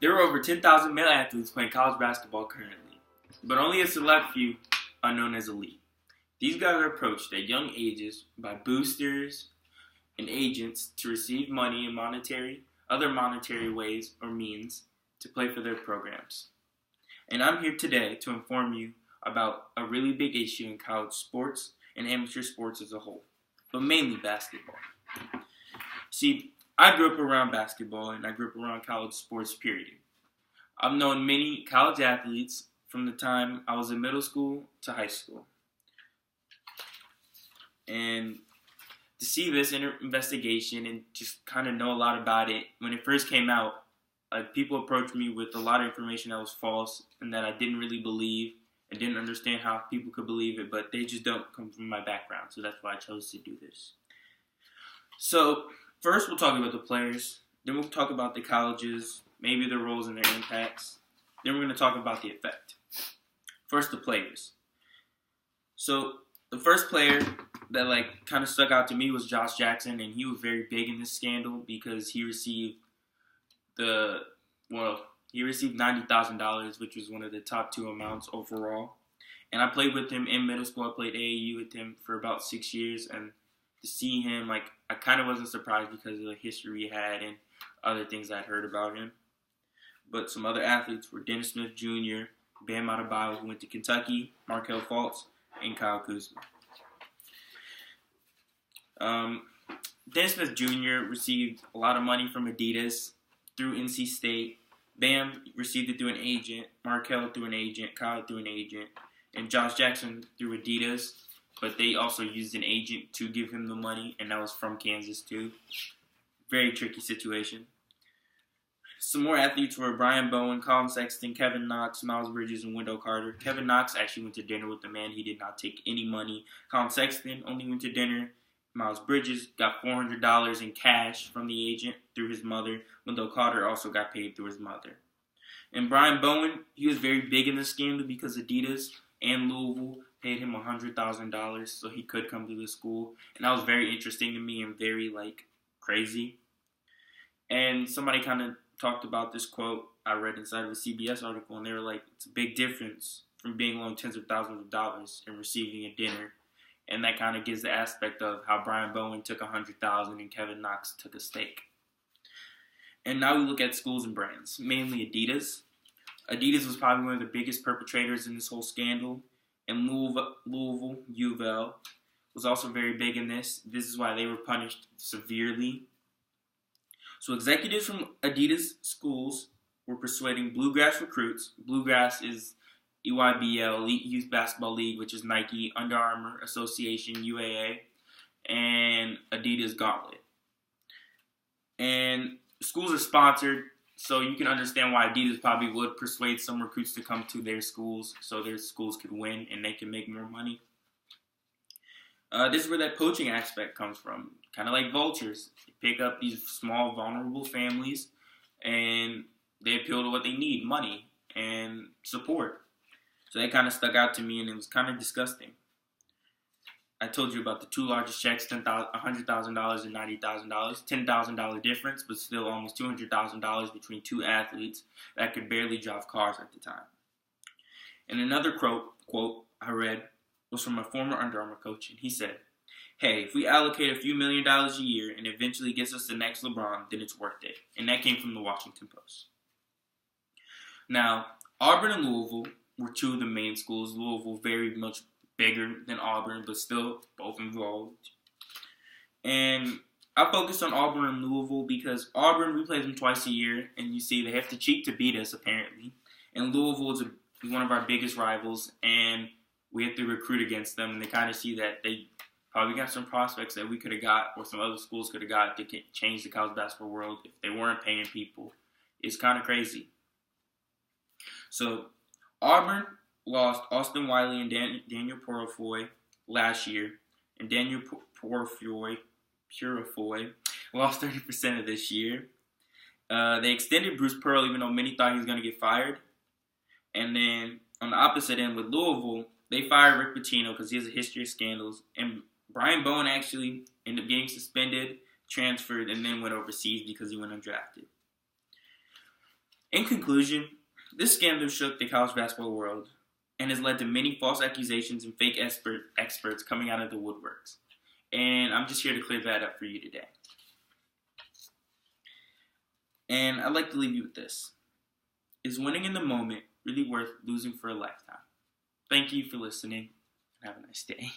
There are over 10,000 male athletes playing college basketball currently, but only a select few are known as elite. These guys are approached at young ages by boosters and agents to receive money in other monetary ways or means to play for their programs. And I'm here today to inform you about a really big issue in college sports and amateur sports as a whole, but mainly basketball. See, I grew up around basketball and I grew up around college sports, period. I've known many college athletes from the time I was in middle school to high school. And to see this investigation and just kind of know a lot about it, when it first came out, people approached me with a lot of information that was false and that I didn't really believe and didn't understand how people could believe it, but they just don't come from my background, so that's why I chose to do this. So, first we'll talk about the players, then we'll talk about the colleges, maybe their roles and their impacts, then we're going to talk about the effect. First, the players. So, the first player that kind of stuck out to me was Josh Jackson, and he was very big in this scandal because he received $90,000, which was one of the top 2 amounts overall. And I played with him in middle school. I played AAU with him for about 6 years, and to see him, I kind of wasn't surprised because of the history he had and other things I'd heard about him. But some other athletes were Dennis Smith Jr., Bam Adebayo, who went to Kentucky, Markelle Fultz, and Kyle Kuzma. Dennis Smith Jr. received a lot of money from Adidas through NC State. Bam received it through an agent, Markelle through an agent, Kyle through an agent, and Josh Jackson through Adidas. But they also used an agent to give him the money, and that was from Kansas too. Very tricky situation. Some more athletes were Brian Bowen, Colin Sexton, Kevin Knox, Miles Bridges, and Wendell Carter. Kevin Knox actually went to dinner with the man. He did not take any money. Colin Sexton only went to dinner. Miles Bridges got $400 in cash from the agent through his mother. Wendell Carter also got paid through his mother. And Brian Bowen, he was very big in the scandal because Adidas and Louisville paid him $100,000 so he could come to the school. And that was very interesting to me and very, crazy. And somebody kind of talked about this quote I read inside of a CBS article, and they were like, it's a big difference from being loaned tens of thousands of dollars and receiving a dinner. And that kind of gives the aspect of how Brian Bowen took $100,000 and Kevin Knox took a steak. And now we look at schools and brands, mainly Adidas. Adidas was probably one of the biggest perpetrators in this whole scandal. And Louisville, UVL, was also very big in this. This is why they were punished severely. So executives from Adidas schools were persuading Bluegrass recruits. Bluegrass is EYBL, Elite Youth Basketball League, which is Nike, Under Armour Association, UAA, and Adidas Gauntlet. And schools are sponsored, so you can understand why Adidas probably would persuade some recruits to come to their schools so their schools could win and they can make more money. This is where that poaching aspect comes from. Kind of like vultures. They pick up these small, vulnerable families, and they appeal to what they need, money and support. So that kind of stuck out to me, and it was kind of disgusting. I told you about the 2 largest checks, $100,000 and $90,000. $10,000 difference, but still almost $200,000 between 2 athletes that could barely drive cars at the time. And another quote I read was from a former Under Armour coach, and he said, hey, if we allocate a few $1 million a year and eventually gets us the next LeBron, then it's worth it. And that came from the Washington Post. Now, Auburn and Louisville were 2 of the main schools. Louisville very much bigger than Auburn, but still both involved. And I focused on Auburn and Louisville because Auburn, we play them twice a year, and you see they have to cheat to beat us, apparently. And Louisville is one of our biggest rivals, and we have to recruit against them, and they kind of see that they probably got some prospects that we could have got or some other schools could have got to change the college basketball world if they weren't paying people. It's kind of crazy. So Auburn lost Austin Wiley and Daniel Purifoy last year, and Daniel Purifoy lost 30% of this year. They extended Bruce Pearl even though many thought he was going to get fired. And then on the opposite end with Louisville, they fired Rick Pitino because he has a history of scandals. And Brian Bowen actually ended up getting suspended, transferred, and then went overseas because he went undrafted. In conclusion, this scandal shook the college basketball world and has led to many false accusations and fake experts coming out of the woodworks. And I'm just here to clear that up for you today. And I'd like to leave you with this. Is winning in the moment really worth losing for a lifetime? Thank you for listening, and have a nice day.